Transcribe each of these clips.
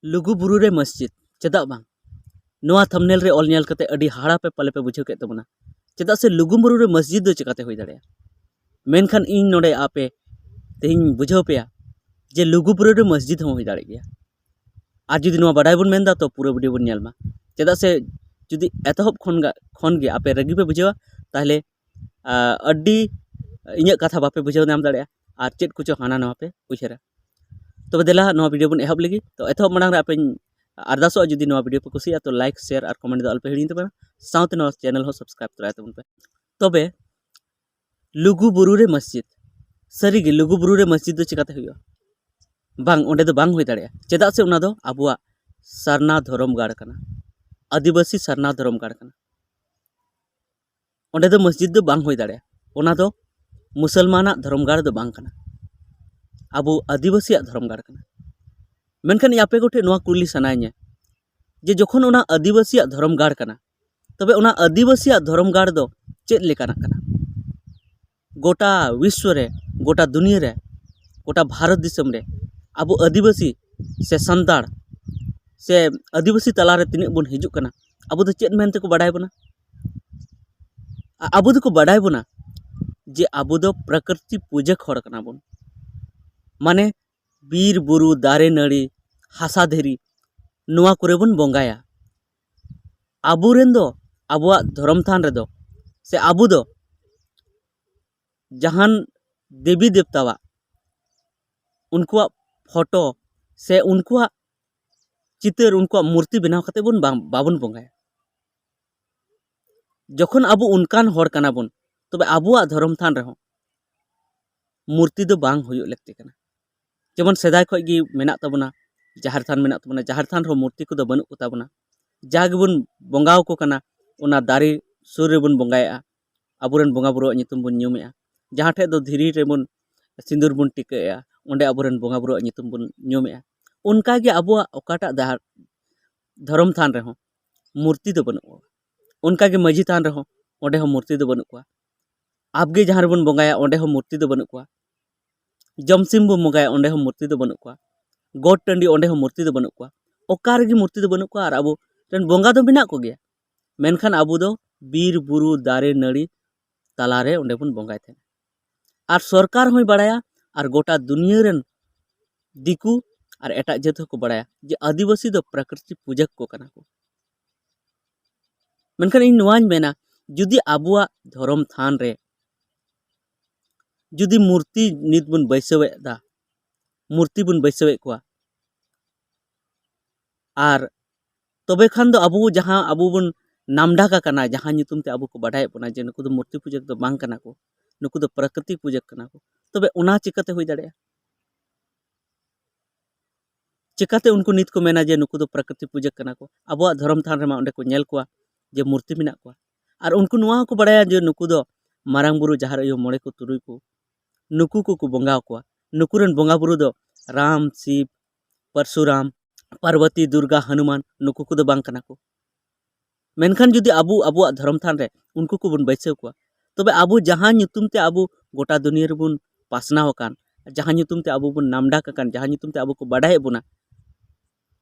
लुगुबुरु रे मस्जिद चेदा बांग नोआ थंबनेल रे ऑल नेल कते अडी हाड़ा पे पले पे बुझाव के तबना चेदा से लुगुबुरु रे मस्जिद दो चिकाते होई दाड़े मेनखान इन नोडे आपे तेहिं बुझाव पेया जे लुगुबुरु रे मस्जिद हो होई दाड़े गया आज जुदी नोआ बाडाय बुन मेनदा तो पूरा वीडियो बुन नेल मा चेदा से जुदी एतहब खन गे आपे रगी पे बुझावा ताहले अडी इᱧᱟᱹᱜ कथा बापे बुझाव नाम दाड़े आर चेद कुचो हाना नोआ पे उयहरा तो देला नोआ वीडियो बुन एहब लगी तो एतहब मांग रे आपे अरदासो जुदी नोआ वीडियो पे कुसिया तो लाइक शेयर और कमेंट दो अल्पे हिड़ी तबना साउथ नोआ चैनल हो सब्सक्राइब तराय तबन पे तबे लुगुबुरु रे मस्जिद सरी गे लुगुबुरु रे मस्जिद दो चिकाते हुयो बांग ओंडे दो बांग होई दाड़े चेदा से ओना दो आबुआ सरना धर्म गाड़ कना आदिवासी सरना धर्म गाड़ कना ओंडे दो मस्जिद दो बांग होई दाड़े ओना दो मुसलमाना धर्म गाड़ दो बांग कना आबु आदिवासी धर्म गाड़ कना मेनखान यापे गोठे नोआ कुली सनाइया जे जखन ओना आदिवासी धर्म गाड़ कना तबे ओना आदिवासी धर्म गाड़ दो चेद लेकाना कना गोटा विश्व रे गोटा दुनिया रे गोटा भारत दिसम रे आबु आदिवासी से संताड़ से आदिवासी तलारे तिने बन हिजुक कना आबु दो चेद मेनते को बाडाय बना आबु दो को बाडाय बना जे आबु दो प्रकृति पूजक हड़ कना बन माने बीर बुरु दारे नड़ी हासा धेरी नोआ करे बन बंगाया आबुरेन दो आबुआ धर्म थान रे दो से आबु दो जहान देवी देवतावा उनकुआ फोटो से उनकुआ चितर उनकुआ मूर्ति बनाव कते बन बाबन बंगाया जखन आबु उनकान हड़ कना बन तबे आबुआ धर्म थान रे मूर्ति दो बांग हुयो लगते कना जेमन सेदाय खय गी मेना तबना जहार थान मेना तबना जहार थान रो मूर्ति को दो बनु को तबना जागे बन बंगाव को कना ओना दारी सुर रे बन बंगाया आबुरेन बंगा बुरो नितुम बन न्युमेया जहां ठे दो धीरी रे बन सिंदूर बन टिकाया ओंडे आबुरेन बंगा बुरो नितुम बन न्युमेया उनका गे आबुआ ओकाटा धर्म थान रे मूर्ति दो बनु उनका गे मजी थान रे ओंडे हो मूर्ति दो बनु को आपगे जहां रे बन बंगाया ओंडे हो मूर्ति दो बनु को जमसिम बो बंगाया ओंडे हो मूर्ति दो बनु को गोट टंडी ओंडे हो मूर्ति दो बनु को ओकार गे मूर्ति दो बनु को और आबु रेन बंगा दो बिना को गया मेनखान आबु दो बीर बुरु दारे नड़ी तालारे ओंडे बन बंगाय थे और सरकार होय बड़ाया और गोटा दुनिया रेन दिकू और एटा जात को बड़ाया जे आदिवासी दो प्रकृति पूजक को कना को मेनखान इन नोवाñ मेना जुदी आबुआ धर्म थान रे जुदी मूर्ति नित बन बैसवे दा मूर्ति बन बैसवे को और तबे खान दो आबु जहां आबु बन नामडा का कना जहां नितुम ते आबु को बाडाय बना जे नुकु दो मूर्ति पूजक दो बांग कना को नुकु दो प्रकृति पूजक कना को तबे ओना चिकाते होई दाड़े चिकाते उनको नित को मेना जे नुकु दो प्रकृति पूजक कना को आबुआ धर्म थान रे मा ओंडे को नेल को जे मूर्ति मेना को और उनको नुआ को बाडाया जे नुकु दो मारांग बुरु जहार यो मोड़े को तुरुई को नुकु को बंगाव को नुकुरन बंगा बुरु दो राम शिव परशुराम पार्वती दुर्गा हनुमान नुकु को दो बांग कना को मेनखान जुदी आबु आबुआ धर्म थान रे उनको को बन बैसे को तबे आबु जहां नितुम ते आबु गोटा दुनिया रे बन पासनाव कान जहां नितुम ते आबु बन नामडा कान जहां नितुम ते आबु को बाडाय बुना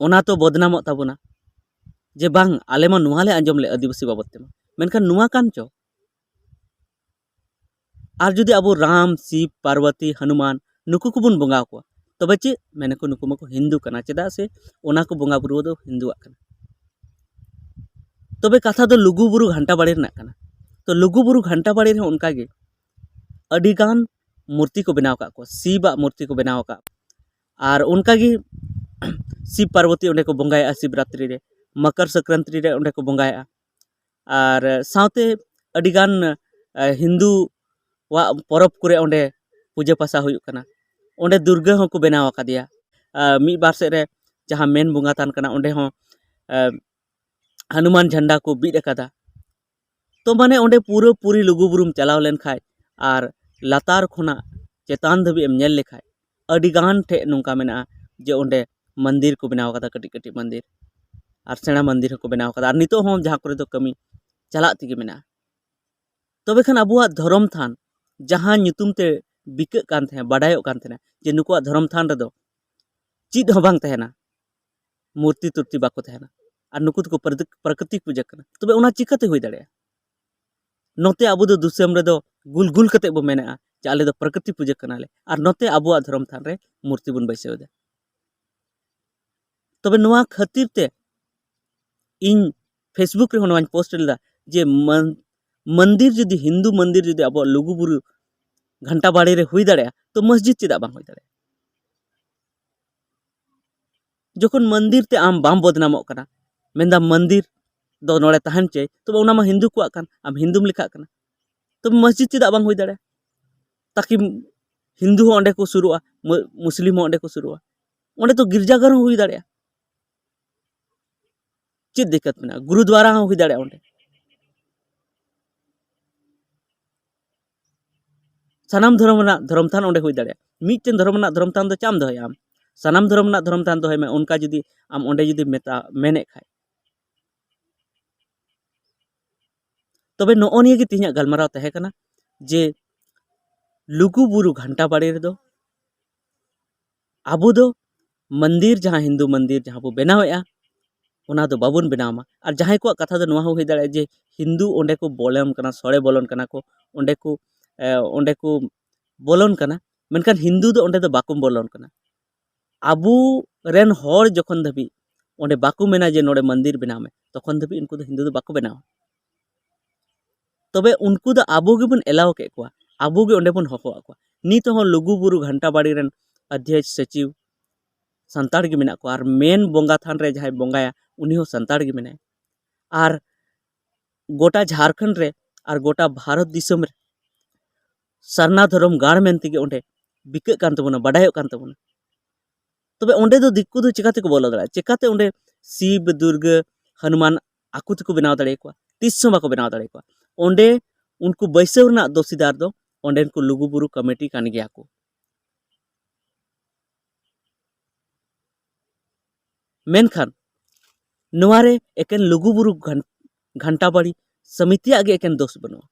ओना तो बदनाम ताबुना जे बांग आले मा नुआ ले आंजम ले आदिवासी बाबत ते मेनखान नुआ कान चो और जुदी आबु राम शिव पार्वती हनुमान नुकु को बन बंगाव को तबे चे मेने को नुकु मको हिंदू कना चेदा से ओना को बंगा बुरु दो हिंदुआ कना तबे कथा दो लुगुबुरु घंटा बाड़ी रना कना तो लुगुबुरु घंटा बाड़ी रे उनका गे अडिगान मूर्ति को बनाव का को शिवा मूर्ति को बनाव का और उनका गे शिव पार्वती ओंडे को बंगाया शिवरात्रि रे मकर संक्रांति रे ओंडे को बंगाया और साउते अडिगान हिंदू वा परब करे ओंडे पूजा पासा हुयुक कना ओंडे दुर्गा हों को बनाव का दिया मी बार से रे जहां मेन बंगा तान कना ओंडे हों हनुमान झंडा को बीड अकादा तो माने ओंडे पूरा पूरी लुगुबुरुम चलाव लेन खाय और लातार खोना चेतान धबी एम नेल लेखाय अडिगान ठे नोंका मेना जे ओंडे मंदिर को बनाव कदा कटी कटी मंदिर और सेना मंदिर को बनाव कदा और नितो हों जहां करे तो कमी चला तिगे मेना तबे खान आबुआ धर्म थान जहां नितुम ते बिक कान थे बाडायो कान थे जे नुकुआ धर्म थान रे दो चिद हो बांग तहना मूर्ति तुर्ति बाको तहना और नुकु तो प्रकृति पूजा करना तबे उना चिकाते हुई दाड़े नोते अबो दो दुसम रे दो गुल गुल कते बो मेना जे आले दो प्रकृति पूजा करनाले और नोते अबुआ धर्म थान रे मूर्ति बन बैसेव दे तबे नोआ खातिर ते इन फेसबुक रे होनवान पोस्ट लेदा जे मंदिर जुदी हिंदू मंदिर जुदी अब लुगुबुरु घंटा बाड़ी रे हुई दाड़े तो मस्जिद चेदा बांग हुई दाड़े जखन मंदिर ते आम बाम बदनामो कना मेंदा मंदिर दो नोड़े तहन चे तो उना मा हिंदू को आकान आम हिंदूम लिखा कना तो मस्जिद चेदा बांग हुई दाड़े ताकि हिंदू हो अंडे को शुरुआ मुस्लिम हो अंडे को शुरुआ अंडे तो गिरजाघर हो हुई दाड़े चेद दिक्कत मेना गुरुद्वारा हो हुई दाड़े अंडे सानाम धर्म थान अंडे हुई दाड़े मिटन धर्म थान दो चाम दोहया आम सानाम धर्म थान दोहय में उनका जुदी आम अंडे जुदी मेता मेने खाय तबे नो निये गे तिहिया गलमाराव तहे कना जे लुगुबुरु घंटा बाड़ी रे दो आबो दो मंदिर जहाँ हिंदू मंदिर जहाँ बो बनावेआ ओना दो बाबुन बनावमा और जहाँ को कथा दो नोआ हुई दाड़े जे हिंदू ओंडे को बोलन कना सड़े बोलन कना को ओंडे को बोलन कना मेनखान हिंदू दो ओंडे दो बाको बोलन कना आबू रेन हर जखन धबी ओंडे बाको मेना जे नोडे मंदिर बनाव में तखन धबी उनको दो हिंदू दो बाको बनावा तबे उनको दो आबो गेबन एलाव के कोआ आबो गे ओंडे बन होहो आकोआ नित हो लुगुबुरु घंटा बाड़ी रेन अध्यक्ष सचिव संताड़ गे मेना को और मेन बोंगा थान रे जहां बोंगाया उनी हो संताड़ गे मेना और गोटा झारखंड रे और गोटा भारत दिसम रे सरना धर्म गाड़ मेनते गे ओंडे बिकक कान तबोना बाडायो कान तबोना तबे ओंडे दो दिक्कु दो चिकाते को बोलो दाड़ा चिकाते ओंडे शिव दुर्गा हनुमान आकु तको बनाव दाड़े को तिस्सो बाको बनाव दाड़े को ओंडे उनको बैसव रना दोषीदार दो ओंडे को लुगुबुरु कमेटी कान गया को मेनखान नोवारे एकेन लुगुबुरु घंटा बाड़ी समिति आगे एकेन दोष बनुआ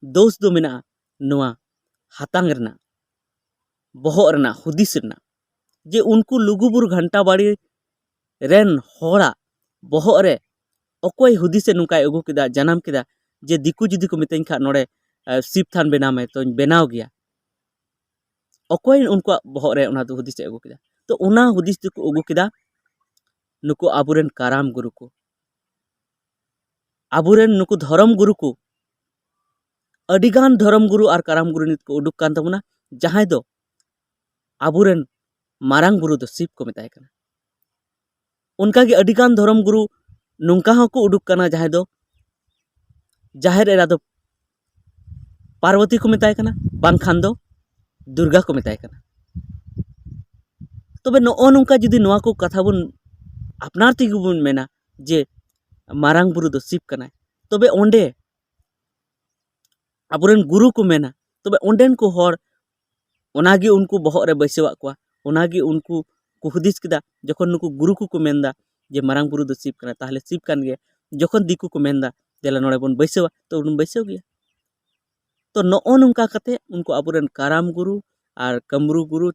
दोष दो मेना नोवा हातांग रना बहर रना हुदिस रना जे उनको लुगुबुरु घंटा बाड़ी रेन होड़ा बहर रे अकोय हुदिसे नुकाय अगु किदा जनाम किदा जे दिकु जुदी को मितें खा नोड़े शिव थान बनाव में तो बनाव गया अकोय उनको बहर रे उना दो हुदिसे अगु किदा तो उना हुदिस को अगु किदा नुकु आबुरेन काराम गुरु को आबुरेन नुकु धर्म गुरु को अडिगान धर्म गुरु और काराम गुरु नित को उडुक कान तबना जहां दो आबुरेन मारांग गुरु दो शिव को मिताय कना उनका गे अडिगान धर्म गुरु नुंका हको उडुक कना जहां दो जाहेर एरा दो पार्वती को मिताय कना बांखान दो दुर्गा को मिताय कना तबे नो नुंका जुदी नोआ को कथा बुन अपनार तेगे बुन मेना जे मारांग बुरु दो शिव कना तबे ओंडे आबुरेन गुरु को मेना तबे ओंडेन को हर ओनागे उनको बहर रे बैसेवा को ओनागे उनको को हुदिस किदा जखन नुकु गुरु को मेनदा जे मारांग बुरु दो शिव कना ताहले शिव कान गे जखन दिकु को मेनदा देला नोड़े बन बैसेवा तो उन बैसेव गया तो नो नुंका कते उनको आबुरेन काराम गुरु और कमरू गुरु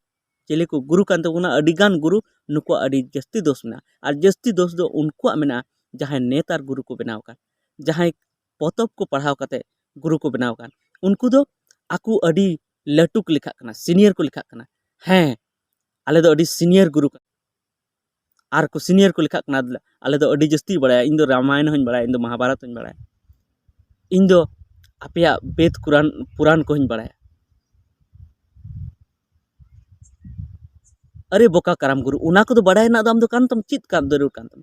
चेले को गुरु कान तबुना अडिगान गुरु नुको अडी जस्ती दोष मेना और जस्ती दोष दो उनको मेना जहां नेतार गुरु को बनाव कान जहां पोतब को पढ़ाव कते गुरु को बनाव कान उनको दो आकु अडी लटुक लिखा कना सीनियर को लिखा कना हैं आले दो अडी सीनियर गुरु और को सीनियर को लिखा कना आले दो अडी जस्ती बड़ा इन दो रामायण हों बड़ा इन दो महाभारत हों बड़ा इन दो अपया वेद पुराण को हों बड़ा अरे बोका कराम गुरु उना को दो बड़ा ना दाम दो कान तम चित का जरूर कान तम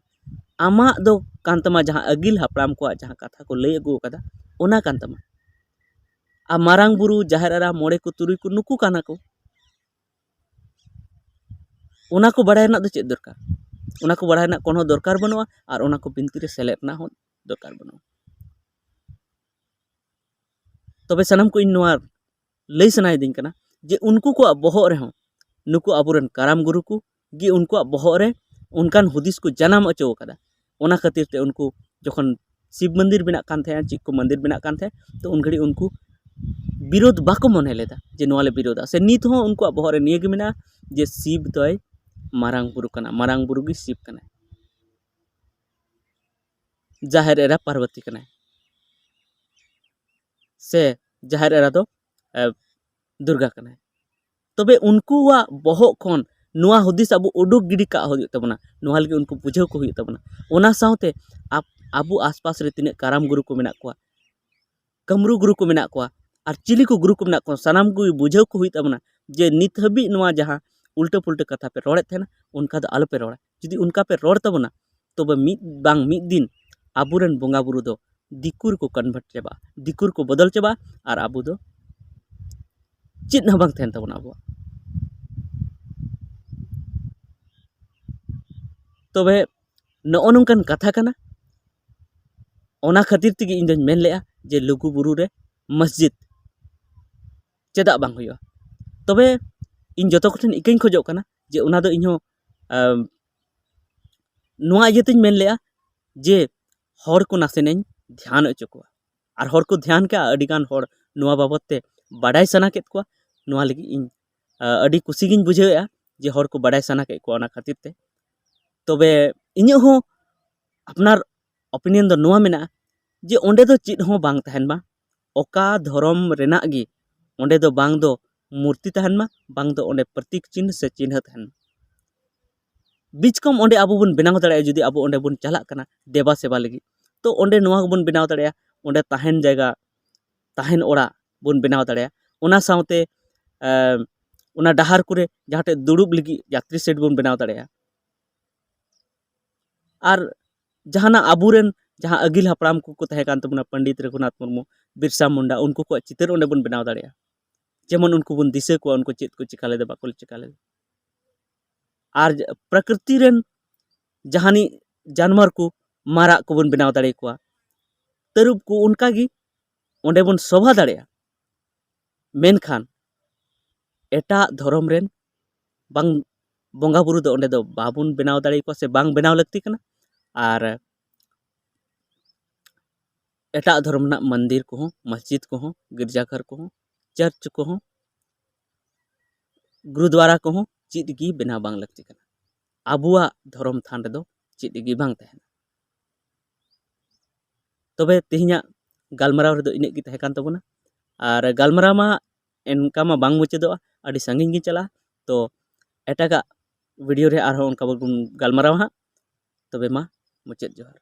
आमा दो कान तमा जहां अगिल हापराम को जहां कथा को लई अगु कदा ओना कान तमा आ मारांग बुरु जाहेरा मोड़े को तुरुई को नुकु काना को ओना को बड़ा ना दो चेत दरकार ओना को बड़ा ना कोनो दरकार बनुआ और ओना को बिनती रे सेलेट ना हो दरकार बनुआ तबे सनम को इन नोआ लई सनाय दिन कना जे उनको को बहर रे हो नुकु आबुरेन काराम गुरु को गे उनको बहर रे उनकान हुदिस को जनाम अचो कदा ओना खातिर ते उनको जखन शिव मंदिर बना कान थे चिक को मंदिर बना कान थे तो उन घड़ी उनको विरोध बाको मने लेदा जे नोआले विरोधा से नित हो उनको बहर रे निये गे मेना जे शिव तय मारांग बुरु कना मारांग बुरु गे शिव कना जाहेर एरा पार्वती कनाय से जाहेर एरा दो दुर्गा कनाय तबे उनकुवा बहक खन नुआ हुदिस अब उडुक गिडी का हुयु तबना नुआ लगे उनको बुझाव को हुयु तबना ओना साउते आबू आसपास रे तिने काराम गुरु को मेना कोआ कमरू गुरु को मेना कोआ और चिली को गुरु को मेना कोआ सानाम को बुझाव को हुयु तबना जे नित हबी नुआ जहां उल्टे पुल्टे कथा पे रोड़े थे ना उनका दो आलो पे रोड़ा जुदी उनका पे रोड़ तबना तबे मिद दिन आबुरन बोंगा बुरु दो दिकुर को कन्वर्ट चबा दिकुर को बदल चबा और आबू दो चित ना बांग तहन तबना आबू तबे नौ नंकन कथा कना ओना खातिर तेगे इन दोन मेन लेआ जे लुगु बुरु रे मस्जिद चेदा बांग हुयो तबे इन जतो कोठन इकैन खोजो कना जे ओना दो इन्हो नुआ इयतेñ मेन लेआ जे हर को नासेनेñ ध्यान अचो कोआ और हर को ध्यान के अडिगान हर नुआ बाबत ते बाडाय सना केत कोआ नुआ लगी इन अडी कुसी गिन बुझावेआ जे हर को बाडाय सना के कोआ ओना खातिर ते तबे इᱧ हो अपनार ओपिनियन दो नुआ मेना जे ओंडे दो चित हो बांग तहन मा ओका धर्म रेना गी ओंडे दो बांग दो मूर्ति तहन मा बांग दो ओंडे प्रतीक चिन्ह से चिन्ह तहन बीच कम ओंडे आबो बन बनाव दाड़े जुदी आबो ओंडे बन चला कना देवा सेवा लगी तो ओंडे नुआ बन बनाव दाड़े ओंडे तहन जगह तहन ओड़ा बन बनाव दाड़े ओना साउते ओना डहार कुरे जहाटे दुड़ुब लगी यात्री सेट बन बनाव दाड़े और जहाना आबुरेन जहाँ अगिल हपराम को तहे कान तबना पंडित रघुनाथ मुर्मू बिरसा मुंडा उनको को चितर ओंडे बन बनाव दाड़े जेमन उनको बन दिसे को उनको चेत को चिका लेदे बाको चिका लेदे और प्रकृति रेन जहानी जानवर को मारा को बन बनाव दाड़े को तरुब को उनका गी ओंडे बन शोभा दाड़े मेनखान एटा धर्म रेन बांग बोंगा बुरु दो ओंडे दो बाबुन बनाव दाड़े को से बांग बनाव लगती कना और एटा धर्म ना मंदिर को मस्जिद को गिरजाघर को चर्च को गुरुद्वारा को चित गी बनाव बांग लगती कना आबुआ धर्म थान रे दो चित गी बांग तहन तबे तेहिया गालमराव रे दो इने गी तहे कान तबना और गालमराव मा एनका मा बांग मुचेदोआ अडी संगिन गी चला तो एटागा वीडियो रे आरो उनका बन गालमराव हा तबे मा मुचेद जोहार।